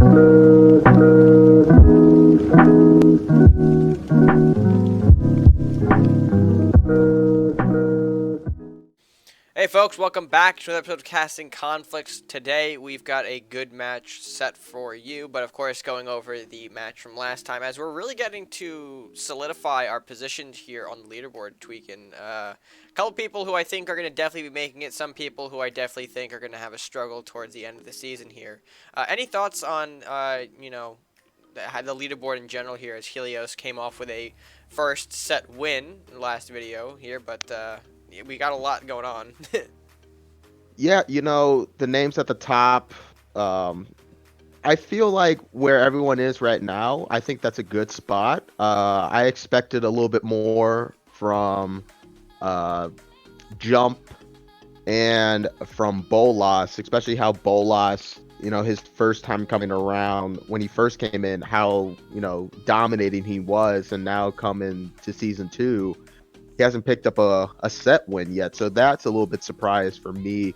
Hey folks, welcome back to another episode of Casting Conflicts. Today we've got a good match set for you, but of course going over the match from last time as we're really getting to solidify our positions here on the leaderboard, tweaking. A couple people who I think are going to definitely be making it, some people who I definitely think are going to have a struggle towards the end of the season here. Any thoughts on, the leaderboard in general here as Helios came off with a first set win in the last video here, but we got a lot going on. Yeah, the names at the top. I feel like where everyone is right now, I think that's a good spot. I expected a little bit more from uh, Jump and from Bolas, especially how Bolas, his first time coming around, when he first came in, how, dominating he was, and now coming to season 2. He hasn't picked up a set win yet, so that's a little bit surprise for me.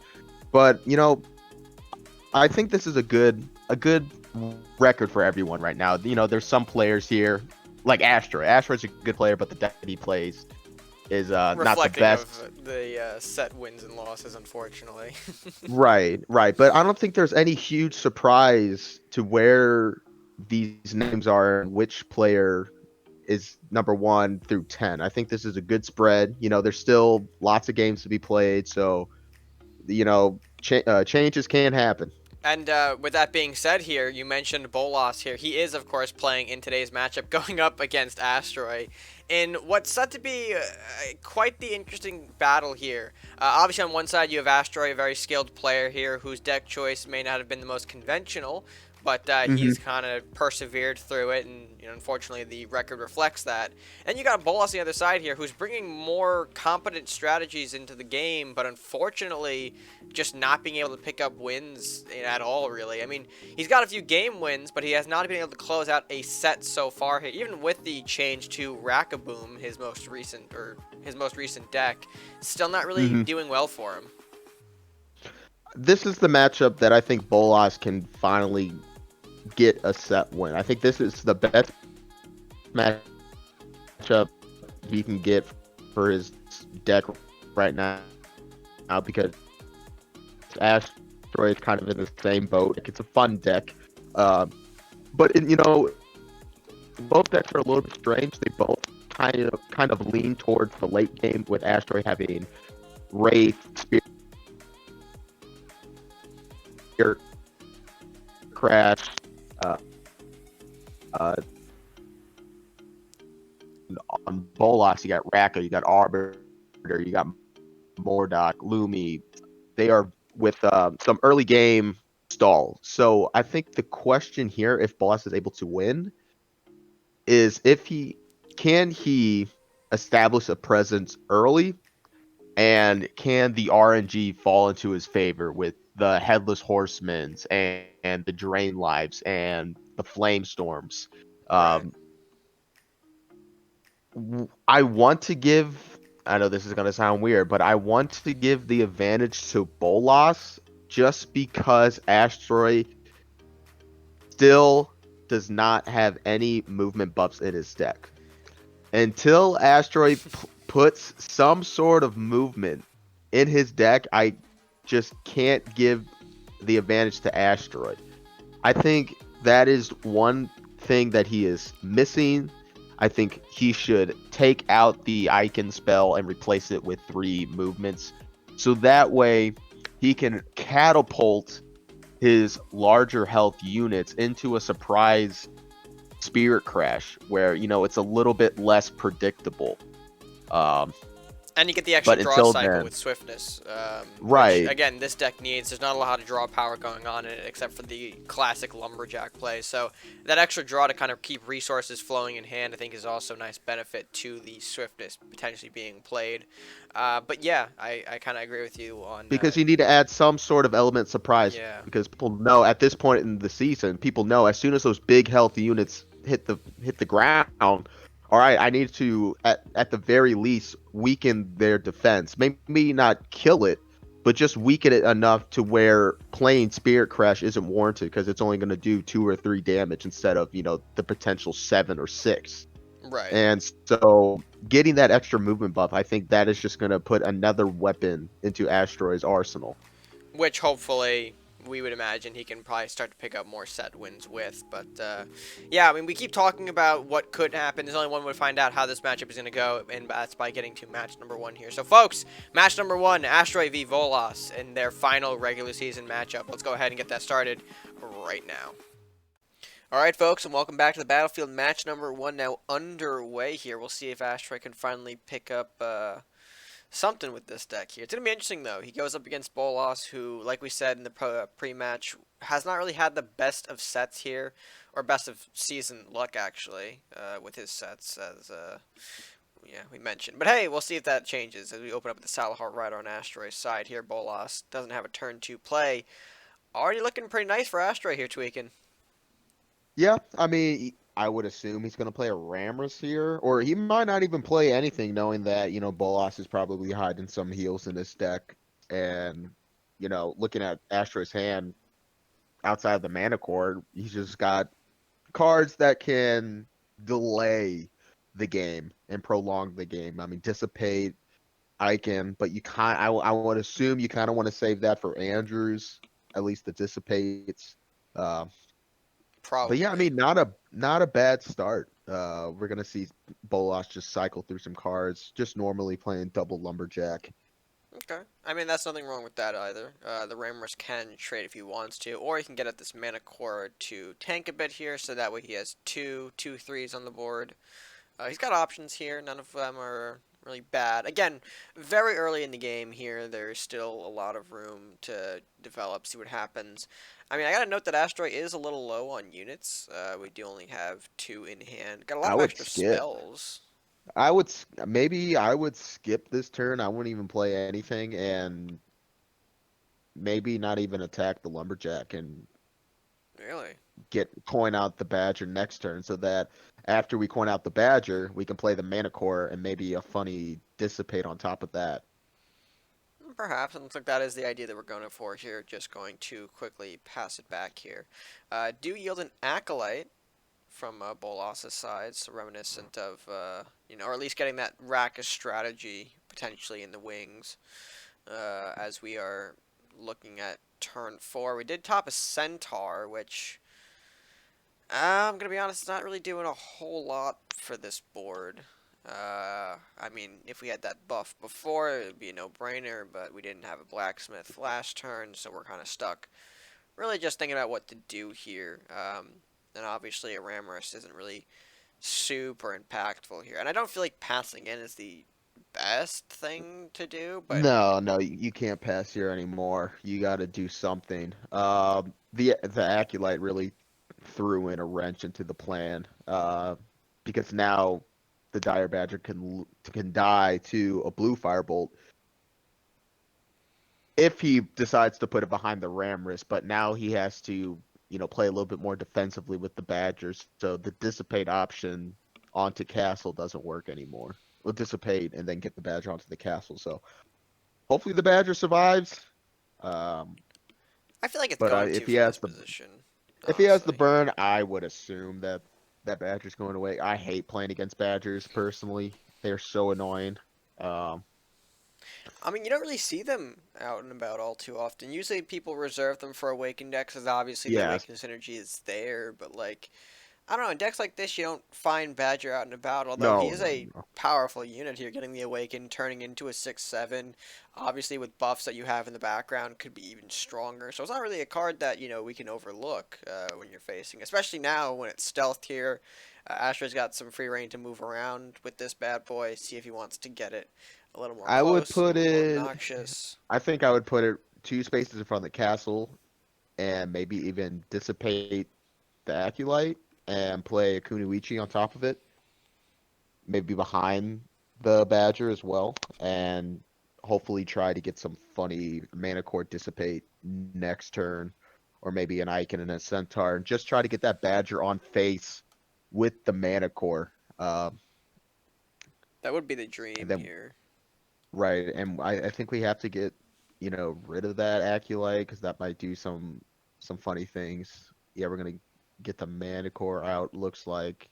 But I think this is a good record for everyone right now. There's some players here like Asteroiy. Asteroiy's a good player, but the deck that he plays is not the best. Of the set wins and losses, unfortunately. Right. But I don't think there's any huge surprise to where these names are and which player is number 1 through 10. I think this is a good spread. There's still lots of games to be played, so changes can happen. And with that being said here, you mentioned Bolas here. He is, of course, playing in today's matchup, going up against Asteroiy in what's set to be quite the interesting battle here. Obviously, on one side, you have Asteroiy, a very skilled player here, whose deck choice may not have been the most conventional, but he's kind of persevered through it, and unfortunately the record reflects that. And you got Bolas on the other side here, who's bringing more competent strategies into the game, but unfortunately just not being able to pick up wins at all, really. I mean, he's got a few game wins, but he has not been able to close out a set so far here, even with the change to Rackaboom, his most recent deck. Still not really doing well for him. This is the matchup that I think Bolas can finally get a set win. I think this is the best matchup he can get for his deck right now because Asteroiy is kind of in the same boat. It's a fun deck, but both decks are a little bit strange. They both kind of lean towards the late game, with Asteroiy having Wraith, Spirit Crash, on Bolas, you got Raka, you got Arbiter, you got Mordok, Lumi. They are with some early game stall. So I think the question here, if Bolas is able to win, is if he establish a presence early, and can the RNG fall into his favor with the Headless Horsemen's and the Drain Lives and the Flame Storms. Right. I know this is going to sound weird, but I want to give the advantage to Bolas just because Asteroiy still does not have any movement buffs in his deck. Until Asteroiy puts some sort of movement in his deck, I just can't give the advantage to Asteroiy. I think that is one thing that he is missing. I think he should take out the Icon spell and replace it with 3 movements, so that way he can catapult his larger health units into a surprise Spirit Crash where it's a little bit less predictable. And you get the extra draw cycle with Swiftness. Right. Which, again, this deck needs. There's not a lot of draw power going on in it except for the classic Lumberjack play. So that extra draw to kind of keep resources flowing in hand, I think, is also a nice benefit to the Swiftness potentially being played. But yeah, I kind of agree with you on... Because you need to add some sort of element surprise. Yeah. Because people know at this point in the season, people know as soon as those big healthy units hit the ground, all right, I need to, at the very least, weaken their defense. Maybe not kill it, but just weaken it enough to where playing Spirit Crash isn't warranted because it's only going to do 2 or 3 damage instead of the potential 7 or 6. Right. And so getting that extra movement buff, I think that is just going to put another weapon into Asteroid's arsenal. Which hopefully we would imagine he can probably start to pick up more set wins with. But yeah, I mean, we keep talking about what could happen. There's only one way to find out how this matchup is going to go, and that's by getting to match number 1 here. So, folks, match number 1, Asteroiy v Bolas in their final regular season matchup. Let's go ahead and get that started right now. All right, folks, and welcome back to the battlefield. Match number 1 now underway here. We'll see if Asteroiy can finally pick up something with this deck here. It's going to be interesting, though. He goes up against Bolas, who, like we said in the pre-match, has not really had the best of sets here, or best of season luck, actually, with his sets, as yeah, we mentioned. But hey, we'll see if that changes as we open up with the Salahar right on Asteroiy's side here. Bolas doesn't have a turn 2 play. Already looking pretty nice for Asteroiy here, Tweaking. Yeah, I mean, I would assume he's going to play a Ramrus here, or he might not even play anything, knowing that, Bolas is probably hiding some heals in this deck. And, looking at Astro's hand outside of the mana core, he's just got cards that can delay the game and prolong the game. I mean, Dissipate, Icon, but I would assume you kind of want to save that for Andrews, at least the Dissipates. Uh, but yeah, I Probably. mean, not a bad start. We're gonna see Bolas just cycle through some cards, just normally playing double lumberjack. Okay. I mean, that's nothing wrong with that either. The Ramrus can trade if he wants to, or he can get at this mana core to tank a bit here, so that way he has two threes on the board. He's got options here. None of them are really bad. Again, very early in the game here. There's still a lot of room to develop, see what happens. I mean, I gotta note that Asteroiy is a little low on units. We do only have 2 in hand. Got a lot I of would extra skip. spells. Maybe I would skip this turn. I wouldn't even play anything, and maybe not even attack the lumberjack and Really? get coin out the badger next turn, so that after we coin out the badger, we can play the mana core and maybe a funny dissipate on top of that. Perhaps. It looks like that is the idea that we're going for here. Just going to quickly pass it back here. Do yield an Acolyte from Bolas's side, so reminiscent of, or at least getting that rack of strategy potentially in the wings as we are looking at turn 4. We did top a Centaur, which I'm going to be honest, it's not really doing a whole lot for this board. I mean, if we had that buff before, it would be a no-brainer, but we didn't have a blacksmith last turn, so we're kind of stuck. Really just thinking about what to do here. And obviously a Ramrus isn't really super impactful here. And I don't feel like passing in is the best thing to do, but No, no, you can't pass here anymore. You got to do something. The acolyte really threw in a wrench into the plan. Because now the dire badger can die to a blue firebolt if he decides to put it behind the Ramrus. But now he has to, play a little bit more defensively with the badgers. So the dissipate option onto castle doesn't work anymore. We'll dissipate and then get the badger onto the castle. So hopefully the badger survives. Um, I feel like it's but going to from this position, if he has the honestly. burn, I would assume that badger's going away. I hate playing against badgers personally. They're so annoying. Um, I mean, you don't really see them out and about all too often. Usually people reserve them for Awakened decks, because obviously the yeah, Awakened synergy is there, but like, I don't know, in decks like this, you don't find Badger out and about, although he no, is no, a no. powerful unit here, getting the Awakened, turning into a 6/7. Obviously, with buffs that you have in the background, could be even stronger. So it's not really a card that, we can overlook when you're facing, especially now when it's stealthed here. Astra's got some free reign to move around with this bad boy, see if he wants to get it a little more I would close, a put little more it. obnoxious. I think I would put it 2 spaces in front of the castle, and maybe even dissipate the acolyte and play a Kunoichi on top of it. Maybe behind the badger as well, and hopefully try to get some funny mana core dissipate next turn, or maybe an icon and a centaur, and just try to get that badger on face with the mana core. That would be the And dream then here. right, and I think we have to get rid of that Aculite because that might do some funny things. Yeah, we're gonna get the Manticore out. Looks like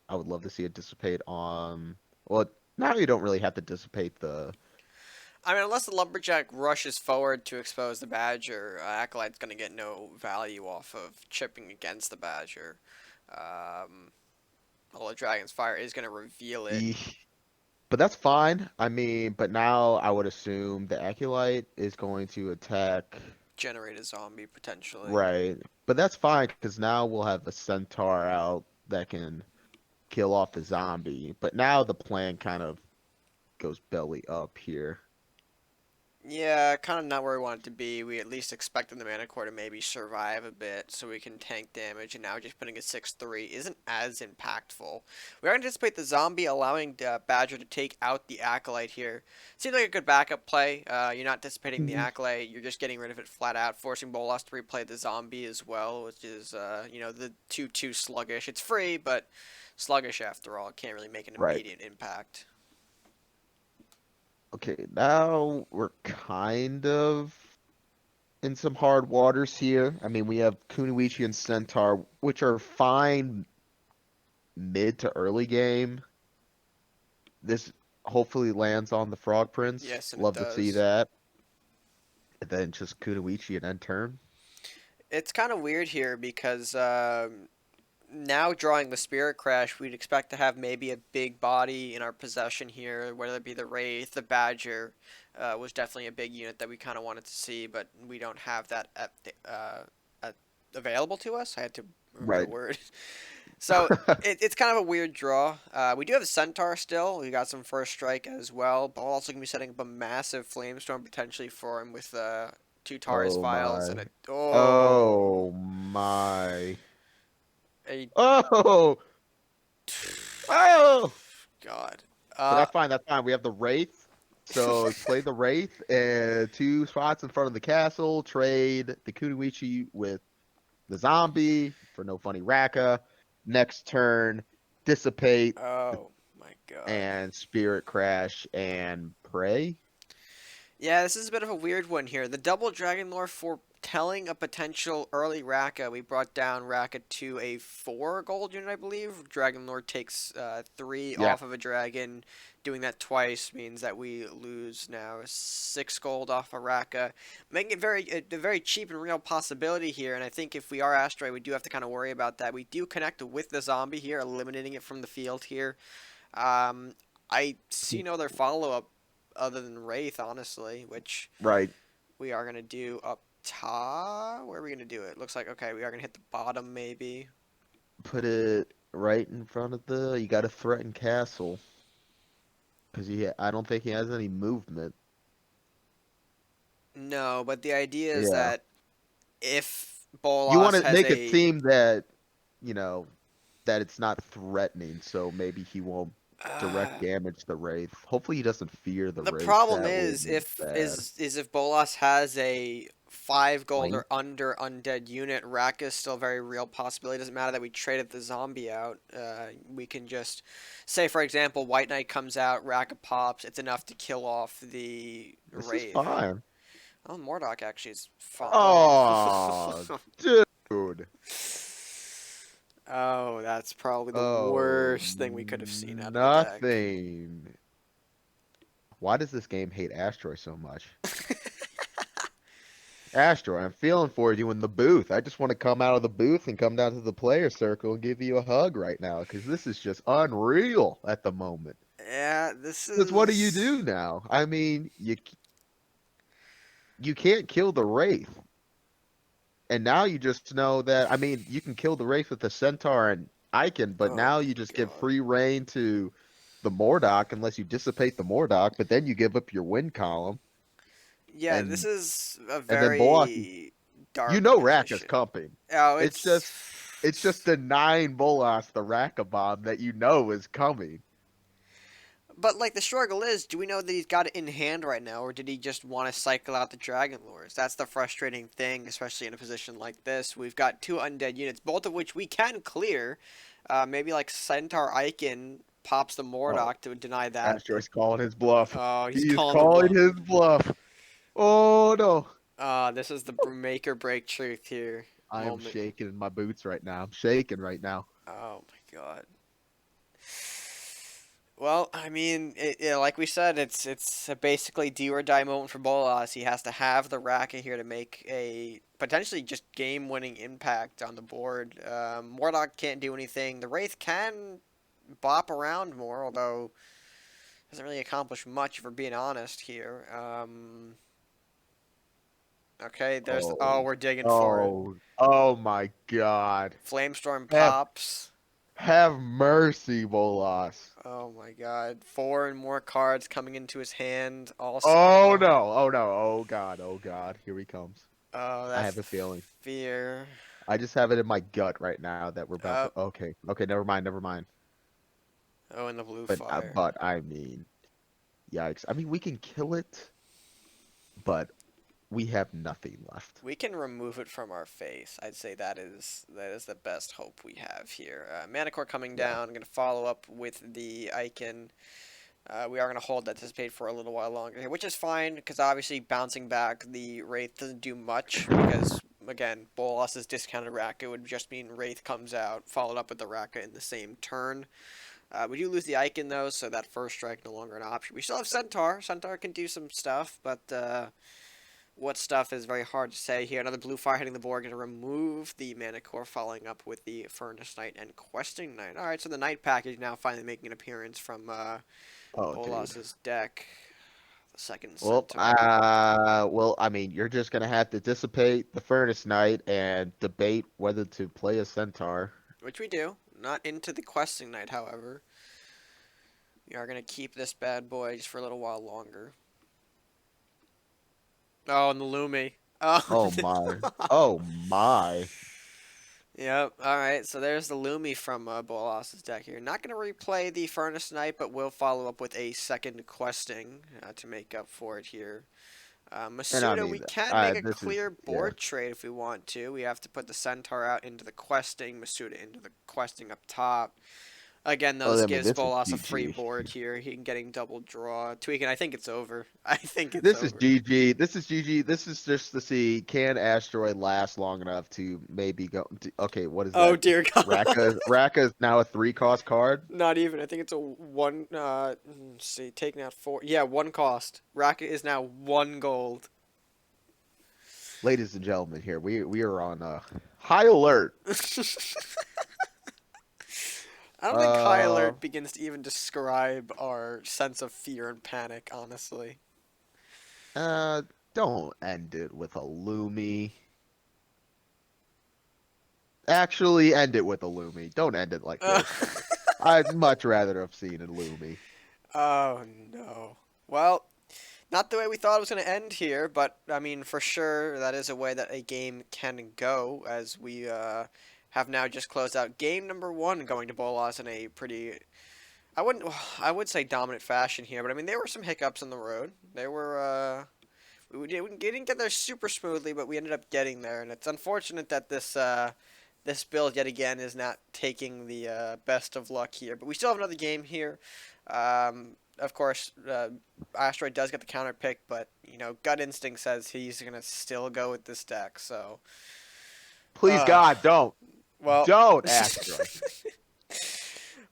I would love to see it dissipate on. Well, now you don't really have to dissipate the. I mean, unless the lumberjack rushes forward to expose the badger, Acolyte's gonna get no value off of chipping against the badger. Um, although Dragon's Fire is gonna reveal it, But that's fine. I mean, but now I would assume the Aculite is going to attack. generate a zombie potentially. Right. But that's fine because now we'll have a Centaur out that can kill off the zombie. But now the plan kind of goes belly up here. Yeah, kind of not where we want it to be. We at least expected the Manticore to maybe survive a bit so we can tank damage, and now just putting a 6-3 isn't as impactful. We anticipate the zombie allowing Badger to take out the Acolyte here. Seems like a good backup play. You're not dissipating the Mhm. Acolyte, you're just getting rid of it flat out, forcing Bolas to replay the zombie as well, which is, the 2-2 sluggish. It's free, but sluggish after all. It can't really make an Right. immediate impact. Okay, now we're kind of in some hard waters here. I mean, we have Kunoichi and Centaur, which are fine mid to early game. This hopefully lands on the Frog Prince. Yes, and it Love to see does. that. And then just Kunoichi and end turn. It's kind of weird here because now drawing the Spirit Crash, we'd expect to have maybe a big body in our possession here, whether it be the Wraith, the Badger, was definitely a big unit that we kind of wanted to see, but we don't have that available to us. I had to remember the Right. word. So it's kind of a weird draw. We do have a Centaur still. We got some First Strike as well, but we're also going to be setting up a massive Flamestorm potentially for him with two Taurus Oh Vials and my. a Oh my. a Oh. Oh. God. But Uh, that's fine. That's fine. We have the Wraith. So play the Wraith and two spots in front of the castle. Trade the Kunoichi with the zombie for no funny Raka. Next turn, dissipate oh my God. and spirit crash and pray. Yeah, this is a bit of a weird one here. The double Dragon Lore foretelling a potential early Raka. We brought down Raka to a 4 gold unit, I believe. Dragon Lore takes 3 Yeah, off of a dragon. Doing that twice means that we lose now 6 gold off of Raka, making it a very cheap and real possibility here. And I think if we are Asteroiy, we do have to kind of worry about that. We do connect with the zombie here, eliminating it from the field here. Um, I see no other follow up other than Wraith, honestly, which right. we are gonna do up top. Where are we gonna do it? Looks like okay, we are gonna hit the bottom maybe. Put it right in front of the. You got to threaten castle because I don't think he has any movement. No, but the idea is Yeah, that if you want Bolas to has make it a seem that you know that it's not threatening, so maybe he won't direct uh, damage the Wraith. Hopefully, he doesn't fear the the Wraith. problem That would is be if bad. if Bolas has a 5 gold Flame. or under undead unit, Rack is still a very real possibility. It doesn't matter that we traded the zombie out. We can just say, for example, White Knight comes out, Rack pops. It's enough to kill off the This is Wraith. fine. Oh, Mordok actually is fine. Oh, dude. Oh, that's probably the Oh, worst thing we could have seen out of the deck. nothing. Why does this game hate Asteroiy so much? Asteroiy, I'm feeling for you in the booth. I just want to come out of the booth and come down to the player circle and give you a hug right now because this is just unreal at the moment. Yeah, this Because what do you is. do now? I mean, you can't kill the Wraith. And now you just know that, I mean, you can kill the Wraith with the Centaur and Icon, but Oh now my you just give god. free reign to the Mordok unless you dissipate the Mordok, but then you give up your win column. Yeah, this And is a and then Bolas, very you dark know Rack is position. coming. Oh, It's just denying Bolas the Rack-a-bomb that you know is coming. But like the struggle is, do we know that he's got it in hand right now, or did he just want to cycle out the Dragon Lords? That's the frustrating thing, especially in a position like this. We've got 2 undead units, both of which we can clear. Maybe like Centaur Icon pops the Oh, Mordok to deny that. Asteroid's calling his bluff. Oh, he's He is calling the calling bluff. his bluff. Oh no. This is the make or break truth here I am moment. shaking in my boots right now. I'm shaking right now. Oh my god. Well, I mean, like we said, it's a basically do or die moment for Bolas. He has to have the racket here to make a potentially just game-winning impact on the board. Mordok can't do anything. The Wraith can bop around more, although doesn't really accomplish much if we're being honest here. Okay, oh, Oh. we're digging for it. Oh. Oh my god. Flamestorm Have pops. have mercy, Bolas. Oh my god. Four and more cards coming into his hand. Also, Oh oh, no. Oh no. Oh god. Oh god. Here he comes. oh, I that's have the a feeling. fear. I just have it in my gut right now that we're about to. Oh, Okay. Okay. Never mind. Never mind. oh, and the blue But fire. but I mean, yikes. I mean, we can kill it, but we have nothing left. We can remove it from our face. I'd say that is the best hope we have here. Manicore coming Yeah. down. I'm gonna follow up with the Icon. We are going to hold that dissipate for a little while longer here, which is fine because obviously bouncing back the Wraith doesn't do much because, again, Bolas's discounted Raka would just mean Wraith comes out, followed up with the Raka in the same turn. We do lose the Icon, though, so that first strike no longer an option. We still have Centaur. Centaur can do some stuff, but what stuff is very hard to say here. Another blue fire hitting the board, going to remove the Mana Core, following up with the Furnace Knight and Questing Knight. Alright, so the Knight package now finally making an appearance from Oh, dude. Bolas's deck. The second Well, Centaur. I mean, you're just gonna have to dissipate the Furnace Knight and debate whether to play a Centaur. Which we do. Not into the Questing Knight, however. We are going to keep this bad boy just for a little while longer. Oh, and the Lumi. Oh, Oh my. Oh my. Yep. Alright, so there's the Lumi from Bolas's deck here. Not going to replay the Furnace Knight, but will follow up with a second Questing to make up for it here. And I Masuda, we mean, can make a this is clear yeah. board trade if we want to. We have to put the Centaur out into the Questing, Masuda into the Questing up top. Again, though, Oh, this I mean, gives this is Bolas a free GG. board here. He can getting double draw. Tweaking, I think it's over. I think it's This is over. GG. This is GG. This is just to see can Asteroid last long enough to maybe go. Okay, what is Oh, that? dear God. Raka is now a 3-cost card. Not even. I think it's a one, let's see, taking out four. Yeah, one cost. Rocket is now 1 gold. Ladies and gentlemen, here we are on high alert. I don't think high Uh, alert begins to even describe our sense of fear and panic, honestly. uh, don't end it with a Lumi. Actually, end it with a Lumi. Don't end it like Uh, this. I'd much rather have seen a Lumi. oh, no. Well, not the way we thought it was going to end here, but I mean, for sure, that is a way that a game can go, as we have now just closed out game number one, going to Bolas in a pretty, I wouldn't, I would say dominant fashion here, but I mean, there were some hiccups in the road. There were, we didn't get there super smoothly, but we ended up getting there, and it's unfortunate that this build yet again is not taking the best of luck here. But we still have another game here. Of course, Asteroid does get the counter pick, but gut instinct says he's gonna still go with this deck. So, Please, uh, God, well, don't, Asteroid,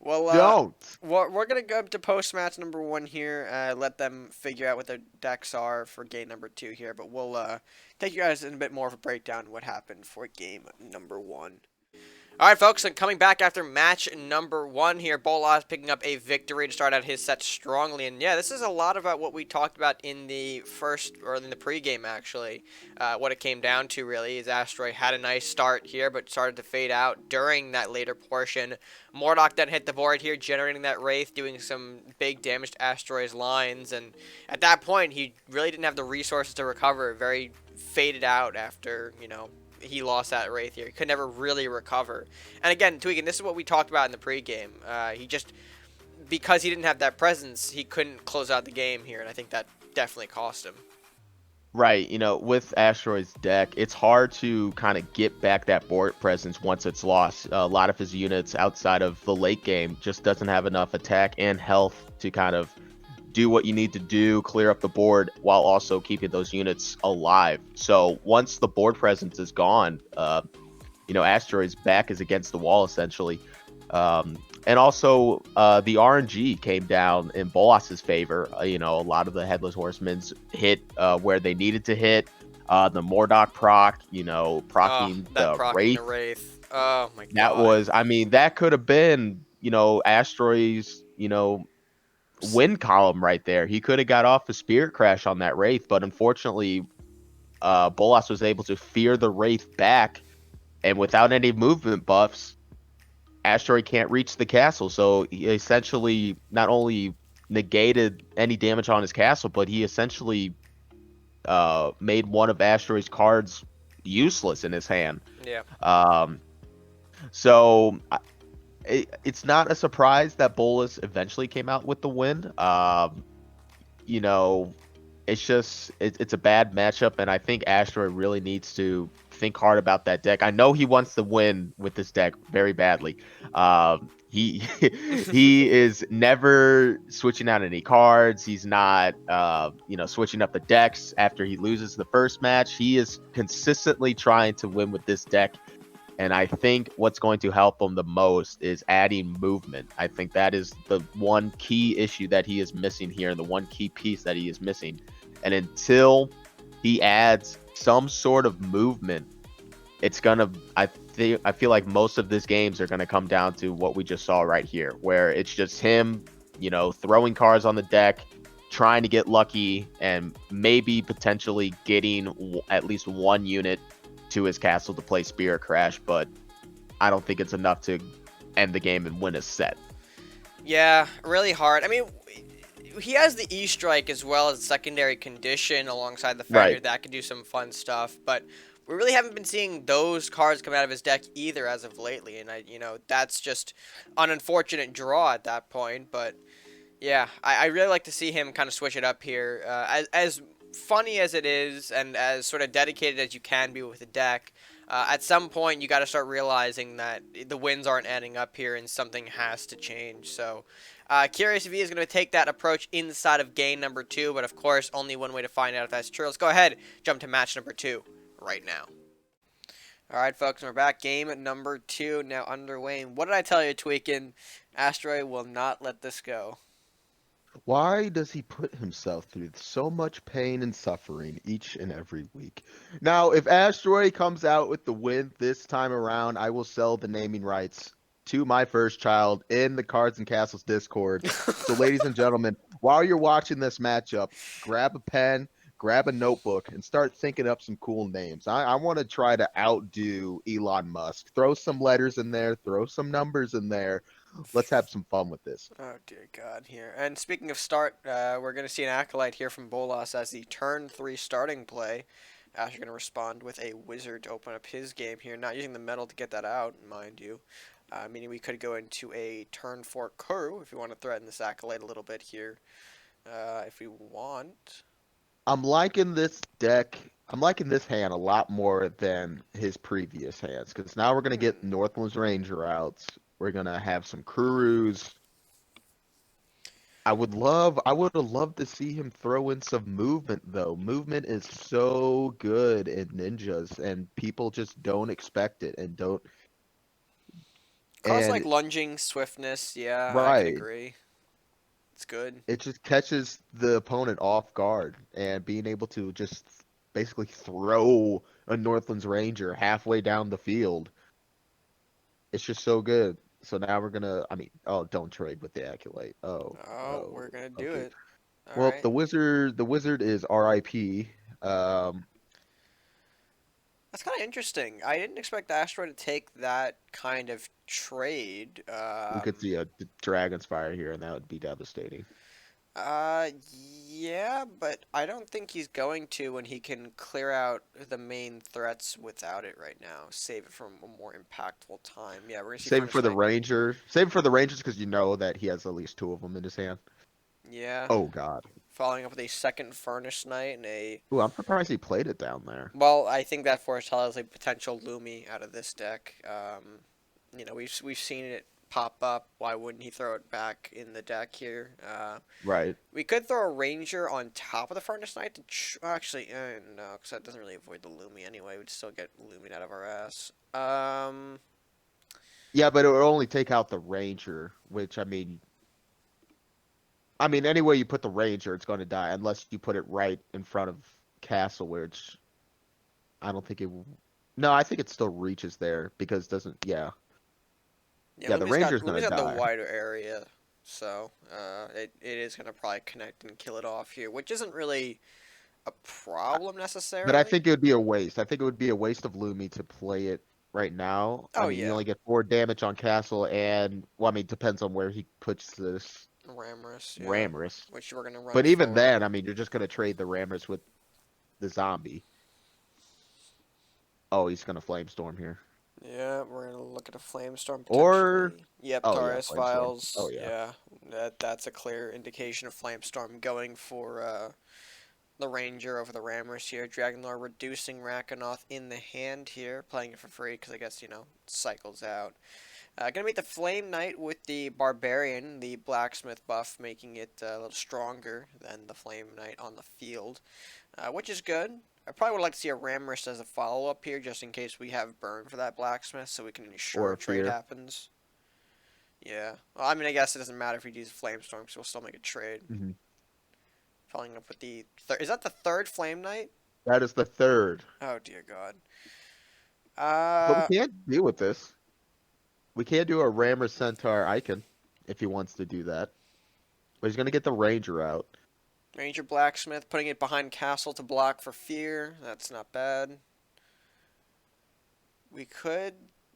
well, don't. we're gonna go up to post match number one here. Let them figure out what their decks are for game number two here. But we'll take you guys in a bit more of a breakdown of what happened for game number one. All right, folks, and coming back after match number one here, Bolas picking up a victory to start out his set strongly. And yeah, this is a lot about what we talked about in the first, or in the pregame, actually. What it came down to, really, is Asteroiy had a nice start here, but started to fade out during that later portion. Mordok then hit the board here, generating that Wraith, doing some big damage to Asteroiy's lines. And at that point, he really didn't have the resources to recover. Very faded out after, he lost that Wraith here. He could never really recover. And again, Tweakin, this is what we talked about in the pregame. He just, because he didn't have that presence, he couldn't close out the game here, and I think that definitely cost him. Right, with Asteroid's deck, it's hard to kind of get back that board presence once it's lost. A lot of his units outside of the late game just doesn't have enough attack and health to kind of do what you need to do, clear up the board while also keeping those units alive. So once the board presence is gone, Asteroid's back is against the wall essentially. And also, the RNG came down in Bolas's favor. A lot of the Headless Horsemen's hit where they needed to hit. The Mordok proc, Oh, procking that the proccing the Wraith. Wraith. Oh my That god. was, I mean, that could have been, Asteroid's, win column right there. He could have got off a Spirit Crash on that Wraith, but unfortunately, Bolas was able to fear the Wraith back, and without any movement buffs, Asteroid can't reach the castle. So he essentially not only negated any damage on his castle, but he essentially made one of Asteroid's cards useless in his hand. Yeah. Um, so it's not a surprise that Bolas eventually came out with the win. You know, it's just it's a bad matchup, and I think Asteroid really needs to think hard about that deck. I know he wants to win with this deck very badly. He he is never switching out any cards. He's not switching up the decks after he loses the first match. He is consistently trying to win with this deck. And I think what's going to help him the most is adding movement. I think that is the one key issue that he is missing here, and the one key piece that he is missing. And until he adds some sort of movement, it's gonna. I feel like most of these games are gonna come down to what we just saw right here, where it's just him, throwing cards on the deck, trying to get lucky, and maybe potentially getting at least one unit to his castle to play Spirit Crash, but I don't think it's enough to end the game and win a set. Yeah, really hard. I mean, he has the E-Strike as well as secondary condition alongside the Founder Right. that can do some fun stuff, but we really haven't been seeing those cards come out of his deck either as of lately, and that's just an unfortunate draw at that point, but yeah, I really like to see him kind of switch it up here. As funny as it is, and as sort of dedicated as you can be with a deck, at some point you got to start realizing that the wins aren't adding up here, and something has to change. So, curious if he is going to take that approach inside of game number 2. But of course, only one way to find out if that's true. Let's go ahead, jump to match number 2 right now. All right, folks, we're back. Game number 2 now underway. And what did I tell you, Tweakin? Asteroiy will not let this go. Why does he put himself through so much pain and suffering each and every week? Now, if Asteroid comes out with the win this time around, I will sell the naming rights to my first child in the Cards and Castles Discord. So, ladies and gentlemen, while you're watching this matchup, grab a pen, grab a notebook, and start thinking up some cool names. I want to try to outdo Elon Musk. Throw some letters in there, throw some numbers in there. Let's have some fun with this. Oh dear God! Here, and speaking of start, we're going to see an acolyte here from Bolas as the turn 3 starting play. Ash are going to respond with a wizard to open up his game here, not using the metal to get that out, mind you. Meaning we could go into a turn 4 Kuru if we want to threaten this acolyte a little bit here. If we want. I'm liking this deck. I'm liking this hand a lot more than his previous hands because now we're gonna get Hmm. Northland's Ranger outs. We're gonna have some Kurus. I would have loved to see him throw in some movement though. Movement is so good in ninjas, and people just don't expect it and don't. Cards like And lunging, swiftness, yeah, I can right, agree. It's good. it just catches the opponent off guard, and being able to just basically throw a Northland's Ranger halfway down the field. It's just so good. So now we're gonna. I mean, oh, don't trade with the Acolyte. Oh, Oh, oh, we're going to do okay. it. All Well, right. the wizard is R.I.P. Um, That's kind of interesting. I didn't expect Asteroid to take that kind of trade. we could see a Dragon's Fire here, and that would be devastating. Uh, yeah, but I don't think he's going to when he can clear out the main threats without it right now. Save it for a more impactful time. Yeah, we're gonna see Save it Furnace for the Fang. Ranger. Save it for the Rangers because you know that he has at least two of them in his hand. Yeah, Oh God. Following up with a second Furnace Knight and a... Ooh, I'm surprised he played it down there. Well, I think that foretells a potential Lumi out of this deck. We've seen it pop up. Why wouldn't he throw it back in the deck here? Right. We could throw a Ranger on top of the Furnace Knight to actually no, because that doesn't really avoid the Lumi anyway. We'd still get Lumi out of our ass. Yeah, but it would only take out the Ranger, which I mean, any way you put the Ranger, it's going to die unless you put it right in front of Castle, which I don't think it. No, I think it still reaches there because it doesn't. Yeah, Yeah, yeah, the Ranger's going Lumi's to got the die. wider area, so it is gonna probably connect and kill it off here, which isn't really a problem But I necessarily. think it would be a waste. I think it would be a waste of Lumi to play it right now. I Oh mean, you yeah, only get 4 damage on Castle, and well, I mean, depends on where he puts this Ramrus, yeah, Ramrus. which we're gonna run But even for. then, I mean, you're just going to trade the Ramrus with the zombie. Oh, he's going to Flamestorm here. Yeah, we're gonna look at a Flamestorm Or, potentially. Yep, oh yeah, Taurus Flamestorm. Oh Files. yeah. Yeah, that's a clear indication of Flamestorm going for the Ranger over the Ramrus here. Dragonlord reducing Rakanoth in the hand here, playing it for free because I guess, it cycles out. Gonna meet the Flame Knight with the Barbarian, the Blacksmith buff, making it a little stronger than the Flame Knight on the field, which is good. I probably would like to see a Ramrus as a follow-up here, just in case we have burn for that Blacksmith, so we can ensure Or a a trade Fear. happens. Yeah. Well, I mean, I guess it doesn't matter if we use Flamestorm, because we'll still make a trade. Hmm. Following up with the... Is that the third Flame Knight? That is the third. Oh, dear God. But we Uh, can't deal with this. We can't do a Ramrus Centaur Icon if he wants to do that. But he's going to get the Ranger out. Ranger Blacksmith, putting it behind Castle to block for Fear. That's not bad. We could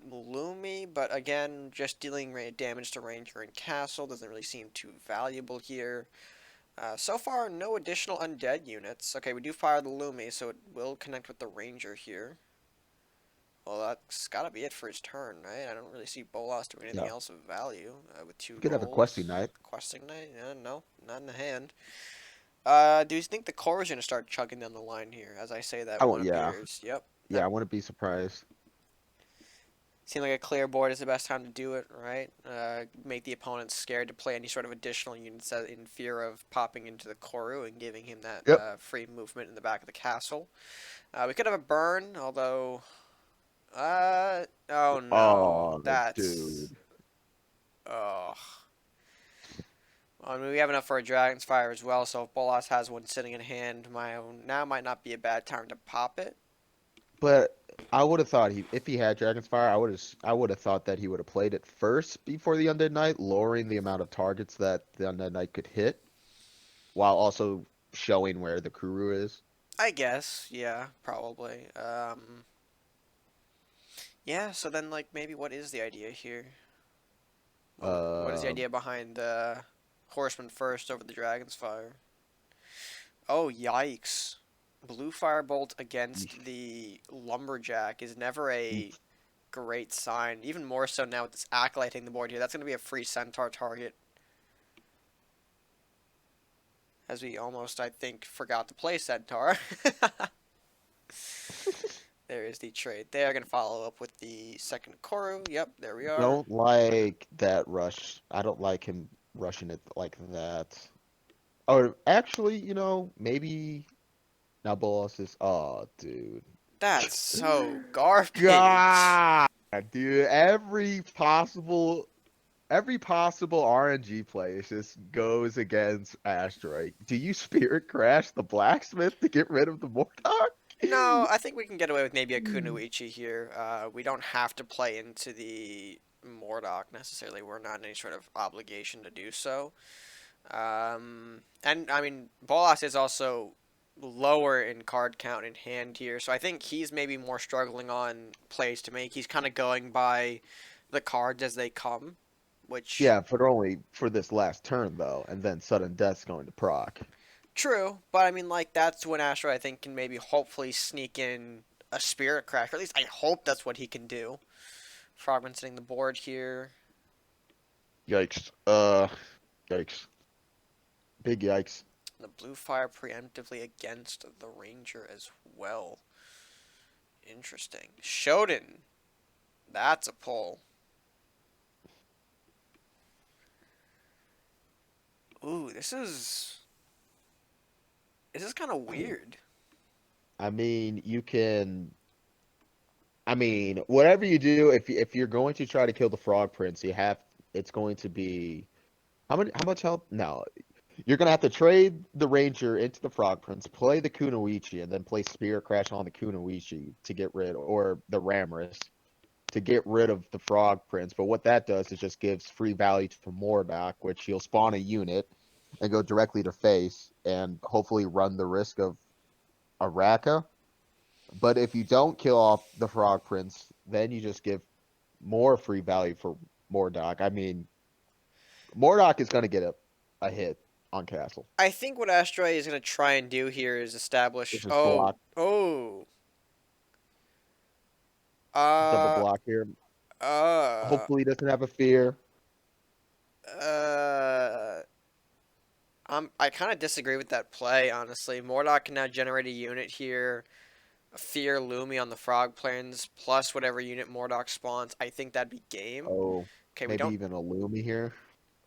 Lumi, but again, just dealing damage to Ranger and Castle doesn't really seem too valuable here. So far, no additional undead units. Okay, we do fire the Lumi, so it will connect with the Ranger here. Well, that's gotta be it for his turn, right? I don't really see Bolas doing anything Yeah. else of value with We two could have a Questing goals. Knight. Questing Knight? Yeah, no, not in the hand. Do you think the core is gonna start chugging down the line here? As I say that, I one won't, yeah. appears. Yep. Yeah, I wouldn't be surprised. Seems like a clear board is the best time to do it, right? Make the opponent scared to play any sort of additional units in fear of popping into the Koru and giving him that Yep. free movement in the back of the castle. We could have a burn, although... oh no. Oh, That's... dude. Oh. I mean, we have enough for a Dragon's Fire as well, so if Bolas has one sitting in hand, now might not be a bad time to pop it. But I would have thought if he had Dragon's Fire, I would have thought that he would have played it first before the Undead Knight, lowering the amount of targets that the Undead Knight could hit, while also showing where the Kuru is. I guess, yeah, probably. Yeah, so then, like, maybe what is the idea here? What is the Um, idea behind Horseman first over the Dragon's Fire? Oh, yikes. Blue Firebolt against the Lumberjack is never a great sign. Even more so now with this Acolyte hitting the board here. That's going to be a free Centaur target. As we almost, I think, forgot to play Centaur. There is the trade there. Going to follow up with the second Koru. Yep, there we are. don't like that rush. I don't like him rushing it like that. Or actually, maybe now Bolas is. Oh, dude. That's so garbage. God, dude. Every possible RNG play just goes against Asteroiy. Do you Spirit Crash the Blacksmith to get rid of the Mortar? No, I think we can get away with maybe a Kunoichi here. We don't have to play into the Mordok necessarily. We're not in any sort of obligation to do so. And I mean, Bolas is also lower in card count in hand here, so I think he's maybe more struggling on plays to make. He's kind of going by the cards as they come, which Yeah, but only for this last turn though, and then sudden death's going to proc. true. But I mean, like that's when Astro I think can maybe hopefully sneak in a Spirit Crash, or at least I hope that's what he can do. Frogman sitting the board here. Yikes. Yikes. Big yikes. The blue fire preemptively against the ranger as well. Interesting. Shodan. That's a pull. Ooh, this is kind of weird. I mean, you can. I mean, whatever you do, if you're going to try to kill the Frog Prince, you have. It's going to be how many? How much health? No, you're gonna have to trade the Ranger into the Frog Prince, play the Kunoichi, and then play Spirit Crash on the Kunoichi to get rid, or the Ramorous to get rid of the Frog Prince. But what that does is just gives free value to Mordock, which he'll spawn a unit and go directly to face, and hopefully run the risk of a Raka. But if you don't kill off the Frog Prince, then you just give more free value for Mordock. I mean, Mordock is going to get a hit on Castle. I think what Asteroiy is going to try and do here is establish. This is Oh, block, oh. double Uh, block here. uh, Hopefully, he doesn't have a fear. uh. I kind of disagree with that play, honestly. Mordock can now generate a unit here. A Fear Lumi on the Frog Plains, plus whatever unit Mordock spawns. I think that'd be game. Oh, Okay, we maybe don't. even a Lumi here.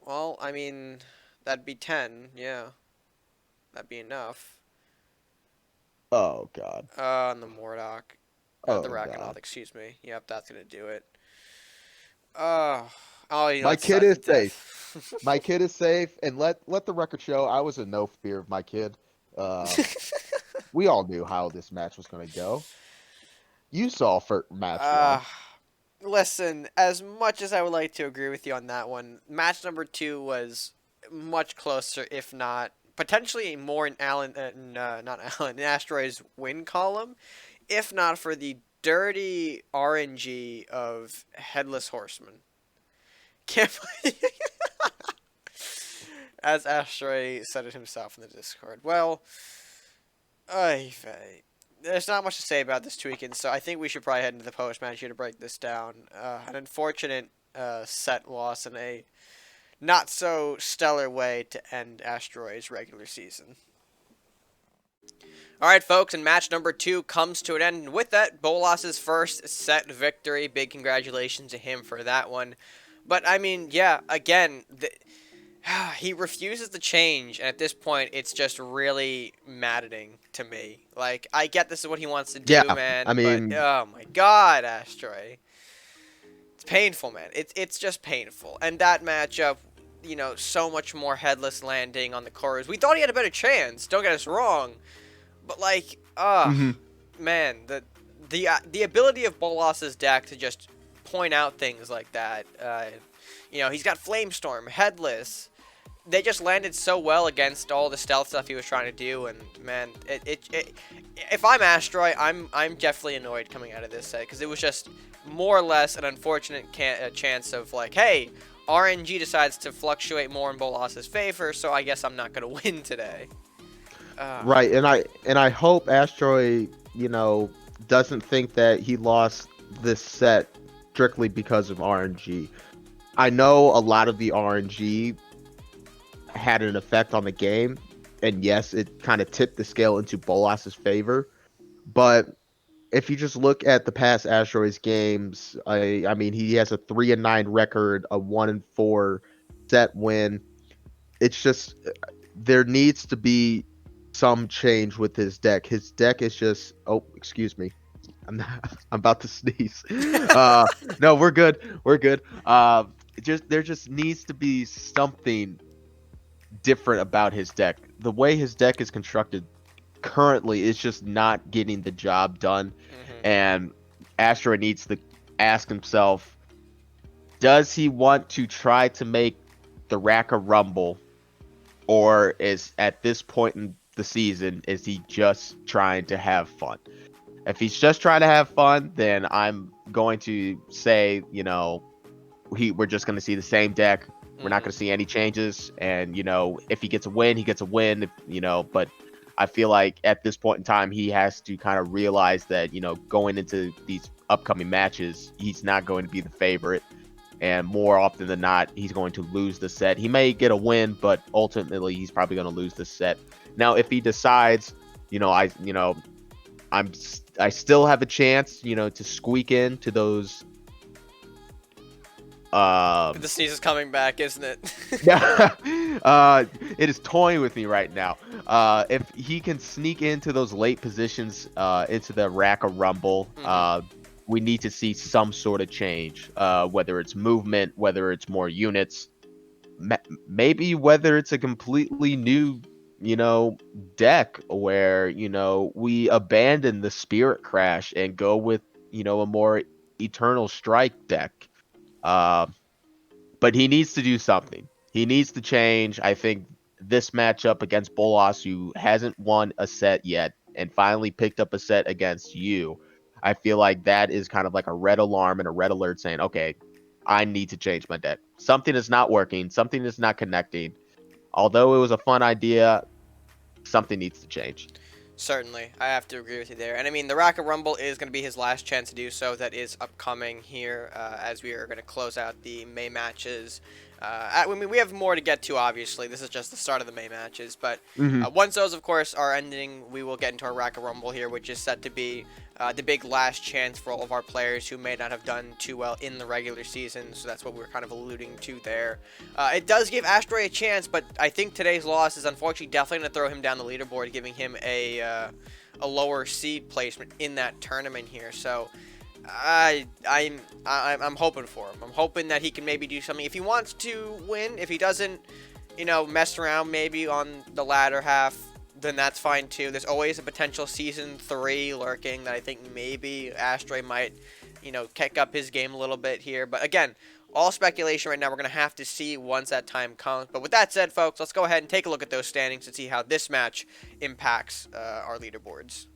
Well, I mean, that'd be 10. Yeah, that'd be enough. Oh God. On the Mordock. The Oh Rakanoth, God. excuse me. Yep, that's gonna do it. Uh, oh, My it's kid sudden is safe. death. My kid is safe, and let the record show I was in no fear of my kid. Uh, we all knew how this match was going to go. You saw for match one. uh, Listen, as much as I would like to agree with you on that one, match number 2 was much closer, if not potentially more in not Alan, in Asteroid's win column, if not for the dirty RNG of Headless Horseman. Can't As Asteroiy said it himself in the Discord. Well, there's not much to say about this weekend, so I think we should probably head into the post match here to break this down. An unfortunate set loss in a not so stellar way to end Asteroid's regular season. All right, folks, and match number 2 comes to an end. And with that, Bolas's first set victory. Big congratulations to him for that one. But I mean, yeah, again, he refuses to change, and at this point, it's just really maddening to me. Like, I get this is what he wants to do, Yeah, man, I but mean, oh my God, Asteroiy, it's painful, man. It's just painful. And that matchup, so much more headless landing on the chorus. We thought he had a better chance. Don't get us wrong, but like, mhm. man, the ability of Bolas's deck to just point out things like that. He's got Flamestorm, Headless. They just landed so well against all the stealth stuff he was trying to do, and man, if I'm Asteroiy, I'm definitely annoyed coming out of this set because it was just more or less an unfortunate chance of like, hey, RNG decides to fluctuate more in Bolas's favor, so I guess I'm not gonna win today. Right, and I hope Asteroiy, doesn't think that he lost this set strictly because of RNG. I know a lot of the RNG had an effect on the game, and yes, it kind of tipped the scale into Bolas's favor. But if you just look at the past Asteroids games, I mean, he has a 3-9 record, a 1-4 set win. It's just there needs to be some change with his deck. His deck is just excuse me. I'm about to sneeze. No, we're good. We're good. There just needs to be something different about his deck. The way his deck is constructed currently is just not getting the job done. Mm-hmm. And Asteroiy needs to ask himself, does he want to try to make the Raka rumble, or is at this point in the season is he just trying to have fun? If he's just trying to have fun, then I'm going to say, we're just going to see the same deck. We're not going to see any changes. And, if he gets a win, he gets a win, but I feel like at this point in time, he has to kind of realize that, going into these upcoming matches, he's not going to be the favorite. And more often than not, he's going to lose the set. He may get a win, but ultimately, he's probably going to lose the set. Now, if he decides, I still have a chance, to squeak into those. The sneeze is coming back, isn't it? It is toying with me right now. If he can sneak into those late positions, into the rack of rumble, we need to see some sort of change. Whether it's movement, whether it's more units, maybe whether it's a completely new, deck where we abandon the Spirit Crash and go with a more Eternal Strike deck. Uh, but he needs to do something. He needs to change. I think this matchup against Bolas, who hasn't won a set yet and finally picked up a set against you, I feel like that is kind of like a red alarm and a red alert saying, okay, I need to change my deck. Something is not working. Something is not connecting. Although it was a fun idea, something needs to change. Certainly, I have to agree with you there. And I mean, the Racket Rumble is going to be his last chance to do so. That is upcoming here as we are going to close out the May matches. I mean, we have more to get to, obviously. This is just the start of the May matches. But once those, of course, are ending, we will get into our Racket Rumble here, which is set to be the big last chance for all of our players who may not have done too well in the regular season. So that's what we're kind of alluding to there. It does give Asteroiy a chance, but I think today's loss is unfortunately definitely going to throw him down the leaderboard, giving him a lower seed placement in that tournament here. So I'm hoping for him. I'm hoping that he can maybe do something. If he wants to win, if he doesn't, mess around maybe on the latter half, then that's fine too. There's always a potential season 3 lurking that I think maybe Asteroiy might, kick up his game a little bit here. But again, all speculation right now. We're going to have to see once that time comes. But with that said, folks, let's go ahead and take a look at those standings and see how this match impacts our leaderboards.